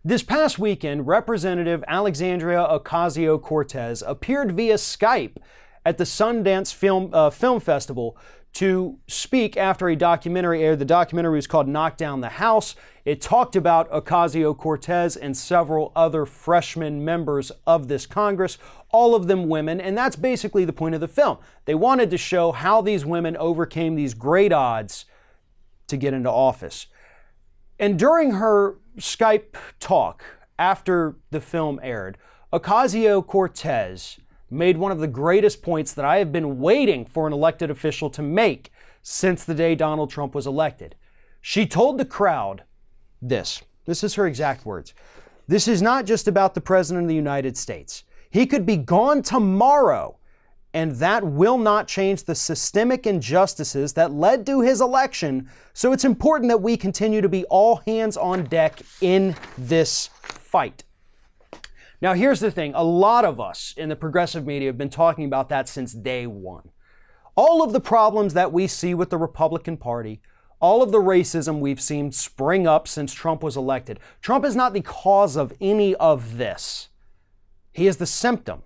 This past weekend, Representative Alexandria Ocasio-Cortez appeared via Skype at the Sundance Film Festival to speak after a documentary aired. The documentary was called Knock Down the House. It talked about Ocasio-Cortez and several other freshman members of this Congress, all of them women, and that's basically the point of the film. They wanted to show how these women overcame these great odds to get into office. And during her Skype talk after the film aired, Ocasio-Cortez made one of the greatest points that I have been waiting for an elected official to make since the day Donald Trump was elected. She told the crowd this. This is her exact words. "This is not just about the President of the United States. He could be gone tomorrow, and that will not change the systemic injustices that led to his election. So it's important that we continue to be all hands on deck in this fight." Now, here's the thing. A lot of us in the progressive media have been talking about that since day one. All of the problems that we see with the Republican Party, all of the racism we've seen spring up since Trump was elected, Trump is not the cause of any of this. He is the symptom.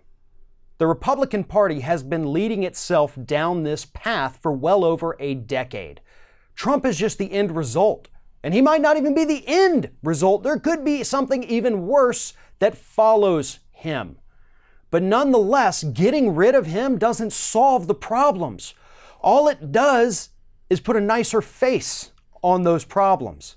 The Republican Party has been leading itself down this path for well over a decade. Trump is just the end result. And he might not even be the end result. There could be something even worse that follows him. But nonetheless, getting rid of him doesn't solve the problems. All it does is put a nicer face on those problems.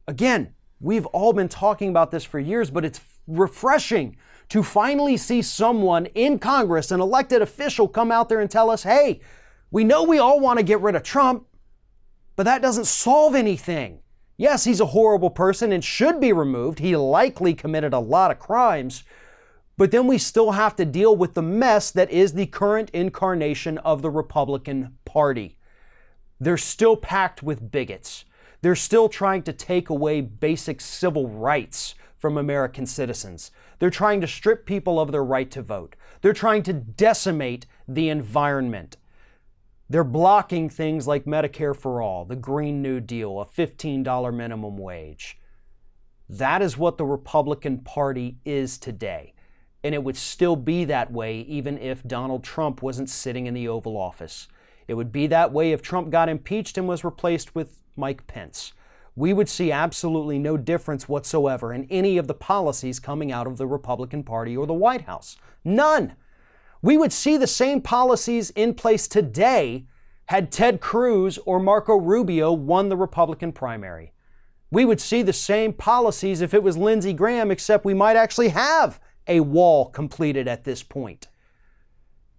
Again, we've all been talking about this for years, but it's refreshing to finally see someone in Congress, an elected official, come out there and tell us, hey, we know we all want to get rid of Trump, but that doesn't solve anything. Yes, he's a horrible person and should be removed. He likely committed a lot of crimes, but then we still have to deal with the mess that is the current incarnation of the Republican Party. They're still packed with bigots. They're still trying to take away basic civil rights from American citizens. They're trying to strip people of their right to vote. They're trying to decimate the environment. They're blocking things like Medicare for All, the Green New Deal, a $15 minimum wage. That is what the Republican Party is today. And it would still be that way even if Donald Trump wasn't sitting in the Oval Office. It would be that way if Trump got impeached and was replaced with Mike Pence. We would see absolutely no difference whatsoever in any of the policies coming out of the Republican Party or the White House. None. We would see the same policies in place today had Ted Cruz or Marco Rubio won the Republican primary. We would see the same policies if it was Lindsey Graham, except we might actually have a wall completed at this point.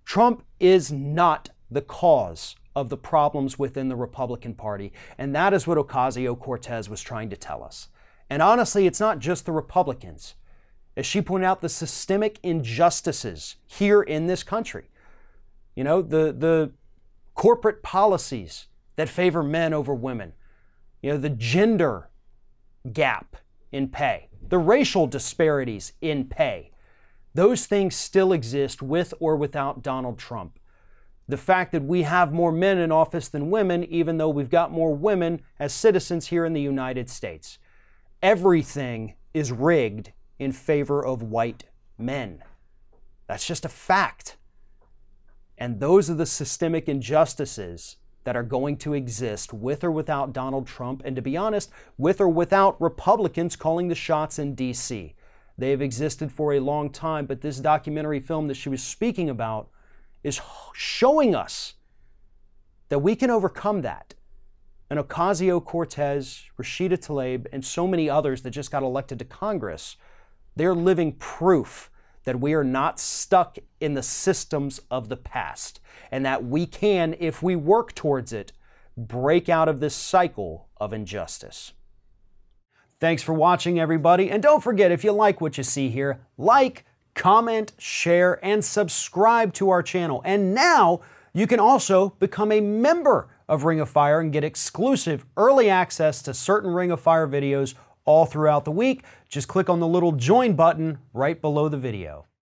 Trump is not the cause of the problems within the Republican Party, and that is what Ocasio-Cortez was trying to tell us. And honestly, it's not just the Republicans. As she pointed out, the systemic injustices here in this country. You know, the corporate policies that favor men over women. You know, the gender gap in pay. The racial disparities in pay. Those things still exist with or without Donald Trump. The fact that we have more men in office than women, even though we've got more women as citizens here in the United States. Everything is rigged in favor of white men. That's just a fact. And those are the systemic injustices that are going to exist with or without Donald Trump, and to be honest, with or without Republicans calling the shots in D.C. They have existed for a long time, but this documentary film that she was speaking about is showing us that we can overcome that. And Ocasio-Cortez, Rashida Tlaib, and so many others that just got elected to Congress, they're living proof that we are not stuck in the systems of the past, and that we can, if we work towards it, break out of this cycle of injustice. Thanks for watching, everybody, and don't forget, if you like what you see here, like, comment, share, and subscribe to our channel. And now you can also become a member of Ring of Fire and get exclusive early access to certain Ring of Fire videos all throughout the week. Just click on the little join button right below the video.